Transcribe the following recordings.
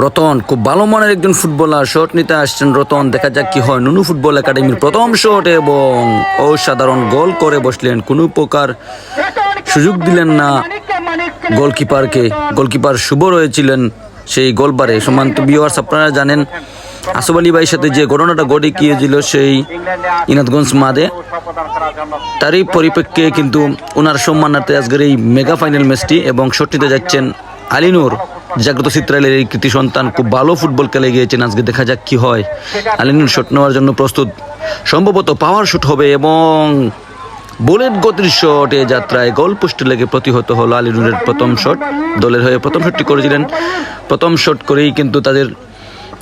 রতন খুব ভালো মানের একজন ফুটবলার, শট নিতে আসছেন রতন। দেখা যাক কি হয়। নুনু ফুটবল একাডেমির প্রথম শট এবং অসাধারণ গোল করে বসলেন। কোনো প্রকার সুযোগ দিলেন না গোলকিপারকে। গোলকিপার শুভ রয়েছিলেন সেই গোলবারে। সম্মানিত ভিউয়ার্স, আপনারা জানেন আসফ আলী ভাইয়ের সাথে যে ঘটনাটা ঘটে গিয়েছিল সেই ইনাদগঞ্জ মাঠে, তারই পরিপ্রেক্ষিতে কিন্তু ওনার সম্মানার্থে আজকের এই মেগা ফাইনাল ম্যাচটি এবং শট নিতে যাচ্ছেন আলিনুর। জাগ্রত চিত্রালয়ের এই কৃতি সন্তান খুব ভালো ফুটবল খেলে গিয়েছেন। আজকে দেখা যাক কি হয়। আলিনুর শট নেওয়ার জন্য প্রস্তুত, সম্ভবত পাওয়ার শট হবে এবং বুলেট গতির শটে যাত্রায় গোল পোস্টে লেগে প্রতিহত হলো আলিনুরের প্রথম শট। দলের হয়ে প্রথম শটটি করেছিলেন। প্রথম শট করেই কিন্তু তাদের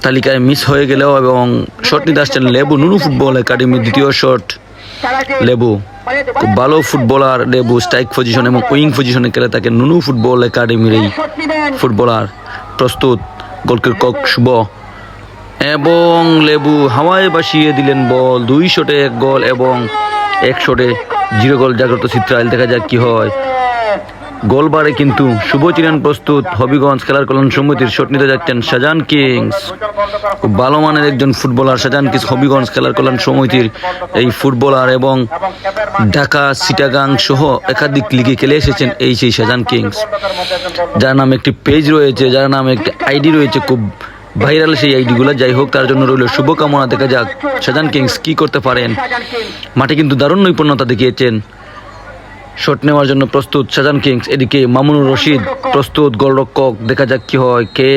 তালিকায় মিস হয়ে গেলেও এবং শট নিতে আসছেন লেবু নুনু ফুটবল একাডেমির দ্বিতীয় শট। লেবু খুব ভালো ফুটবলার। লেবু স্ট্রাইক পজিশন এবং উইং পজিশনে খেলে থাকে নুনু ফুটবল একাডেমির এই ফুটবলার। প্রস্তুত, গোলকিপার শুভ এবং লেবু হাওয়ায় ভাসিয়ে দিলেন বল। 2 শটে 1 গোল এবং 1 শটে 0 গোল। জাগ্রত চিত্রাল, দেখা যাক কি হয়। গোলবারে কিন্তু শুভ ছিলেন প্রস্তুত। হবিগঞ্জ খেলার কল্যাণ সমিতির শট নিতে যাচ্ছেন শাহজাহান কিংস। খুব ভালো মানের একজন ফুটবলার শাহজাহান কিংস, হবিগঞ্জ খেলার কল্যাণ সমিতির এই ফুটবলার এবং ঢাকা, চিটাগাং সহ একাধিক লিগে খেলে এসেছেন এই সেই শাহজাহান কিংস, যার নামে একটি পেজ রয়েছে, যার নামে একটি আইডি রয়েছে, খুব ভাইরাল সেই আইডিগুলো। যাই হোক, তার জন্য রইল শুভকামনা। দেখা যাক শাহজাহান কিংস কি করতে পারেন। মাঠে কিন্তু দারুণ নৈপুণ্যতা দেখিয়েছেন। শট নেওয়ার জন্য প্রস্তুত শাহজাহান কিংস। এদিকে মামুনুর রশিদ প্রস্তুত, গোলরক্ষক। দেখা যাক কি হয়, কে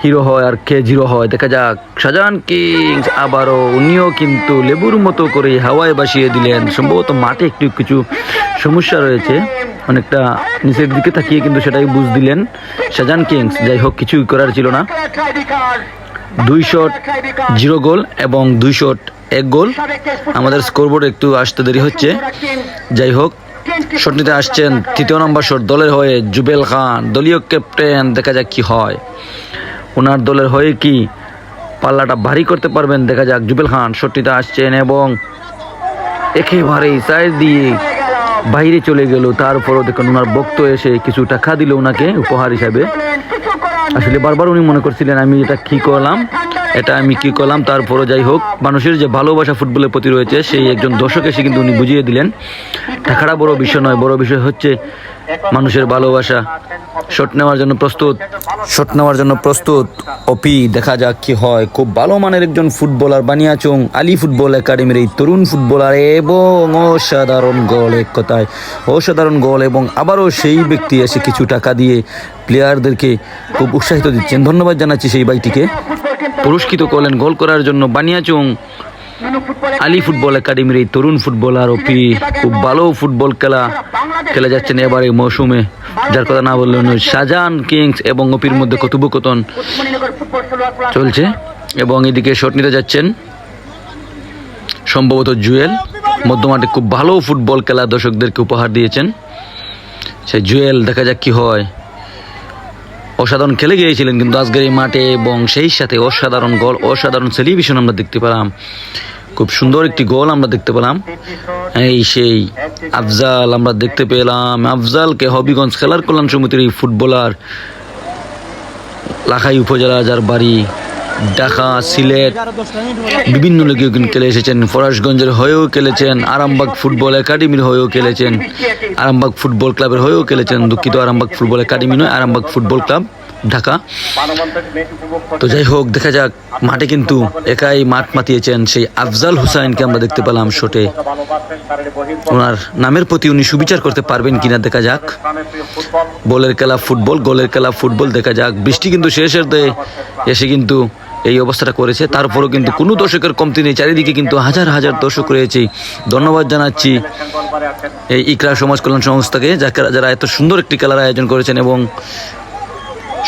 হিরো হয় আর কে জিরো হয়। দেখা যাক শাহজাহান কিংস আবারও, উনিও কিন্তু লেবুর মতো করে হাওয়ায় ভাসিয়ে দিলেন। সম্ভবত মাঠে একটু কিছু সমস্যা রয়েছে, অনেকটা নিচের দিকে তাকিয়ে কিন্তু সেটাই বুঝ দিলেন শাহজাহান কিংস। যাই হোক, কিছুই করার ছিল না। 2 শট 0 গোল এবং 2 শট 1 গোল। আমাদের স্কোরবোর্ডে একটু আসতে দেরি হচ্ছে। যাই হোক, শট নিতে আসছেন 3য় নম্বর শট দলের হয়ে জুবেল খান, দলীয় ক্যাপ্টেন। দেখা যাক কি হয়। ওনার দলের হয়ে কি পাল্লাটা ভারী করতে পারবেন। দেখা যাক জুবেল খান শট নিতে আসছেন এবং একেবারেই সাইড দিয়ে বাইরে চলে গেল। তারপরও দেখুন ওনার বক্ত এসে কিছু টাকা দিল ওনাকে উপহার হিসাবে। আসলে বারবার উনি মনে করছিলেন আমি এটা কি করলাম, এটা আমি কি করলাম। তারপরও যাই হোক, মানুষের যে ভালোবাসা ফুটবলের প্রতি রয়েছে সেই একজন দর্শক এসে কিন্তু উনি বুঝিয়ে দিলেন টাকাটা বড় বিষয় নয়, বড় বিষয় হচ্ছে মানুষের ভালোবাসা। শট নেওয়ার জন্য প্রস্তুত, শট নেওয়ার জন্য প্রস্তুত অপি। দেখা যাক কি হয়। খুব ভালো মানের একজন ফুটবলার বানিয়াচং আলী ফুটবল একাডেমির এই তরুণ ফুটবলার এবং অসাধারণ গোল। এক কথায় অসাধারণ গোল এবং আবারও সেই ব্যক্তি এসে কিছু টাকা দিয়ে প্লেয়ারদেরকে খুব উৎসাহিত দিচ্ছেন। ধন্যবাদ জানাচ্ছি সেই ভাইটিকে। পুরস্কৃত করলেন গোল করার জন্য বানিয়াচং আলী ফুটবল একাডেমির এই তরুণ ফুটবলার অপি। খুব ভালো ফুটবল খেলে যাচ্ছেন এবার এই মৌসুমে, যার কথা না বললেও নয়। শাহজাহান কিংস এবং অপির মধ্যে কথোপকথন চলছে এবং এদিকে শট নিতে যাচ্ছেন সম্ভবত জুয়েল। মধ্যমাঠে খুব ভালো ফুটবল খেলা দর্শকদেরকে উপহার দিয়েছেন সেই জুয়েল। দেখা যাক কি হয়। অসাধারণ খেলে গিয়েছিলেন কিন্তু আজকের এই মাঠে এবং সেই সাথে অসাধারণ গোল, অসাধারণ সেলিব্রেশন আমরা দেখতে পেলাম। খুব সুন্দর একটি গোল আমরা দেখতে পেলাম। এই সেই আফজাল আমরা দেখতে পেলাম। আফজালকে হবিগঞ্জ খেলার কল্যাণ সমিতির এই ফুটবলার, লাখাই উপজেলা, যার বাড়ি ঢাকা, সিলেট, বিভিন্ন লিগে খেলে এসেছেন। ফরাশগঞ্জের হয়েও খেলেছেন, আরামবাগ ফুটবল একাডেমির হয়েও খেলেছেন, আরামবাগ ফুটবল ক্লাবের হয়েও খেলেছেন। দুঃখিত, আরামবাগ ফুটবল একাডেমি নয়, আরামবাগ ফুটবল ক্লাব ঢাকা। তো যাই হোক, দেখা যাক। মাঠে কিন্তু একাই মাঠ মাতিয়েছেন সেই আফজাল হুসাইনকে আমরা দেখতে পেলাম শটে। ওনার নামের প্রতি উনি সুবিচার করতে পারবেন কিনা দেখা যাক। বলের খেলা ফুটবল, গোলের খেলা ফুটবল। দেখা যাক। বৃষ্টি কিন্তু শেষের দিকে এসে কিন্তু এই অবস্থাটা করেছে। তারপরও কিন্তু কোনো দর্শকের কমতি নেই, চারিদিকে কিন্তু হাজার হাজার দর্শক রয়েছে। ধন্যবাদ জানাচ্ছি এই ইকরা সমাজ কল্যাণ সংস্থাকে, যারা এত সুন্দর একটি খেলার আয়োজন করেছেন। এবং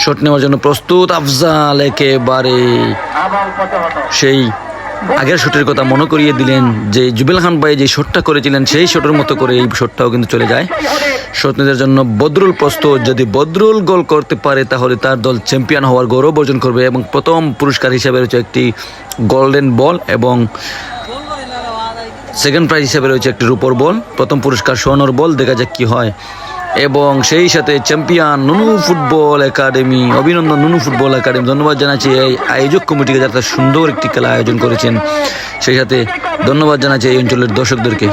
শট নেওয়ার জন্য প্রস্তুত আফজাল, একেবারে সেই আগের শটের কথা মনে করিয়ে দিলেন যে জুবেল খান ভাই যে শটটা করেছিলেন সেই শটের মতো করে এই শটটাও কিন্তু চলে যায়। শট নেওয়ার জন্য বদরুল প্রস্তুত। যদি বদরুল গোল করতে পারে তাহলে তার দল চ্যাম্পিয়ন হওয়ার গৌরব অর্জন করবে এবং প্রথম পুরস্কার হিসেবে রয়েছে একটি গোল্ডেন বল এবং সেকেন্ড প্রাইজ হিসেবে রয়েছে একটি রূপোর বল। প্রথম পুরস্কার স্বর্ণর বল। দেখা যাক কি হয়। এবং সেই সাথে চ্যাম্পিয়ন নুনু ফুটবল একাডেমি। অভিনন্দন নুনু ফুটবল একাডেমি। ধন্যবাদ জানাচ্ছি এই আয়োজক কমিটিকে যারা সুন্দর একটি খেলা আয়োজন করেছেন। সেই সাথে ধন্যবাদ জানাচ্ছি এই অঞ্চলের দর্শকদেরকে।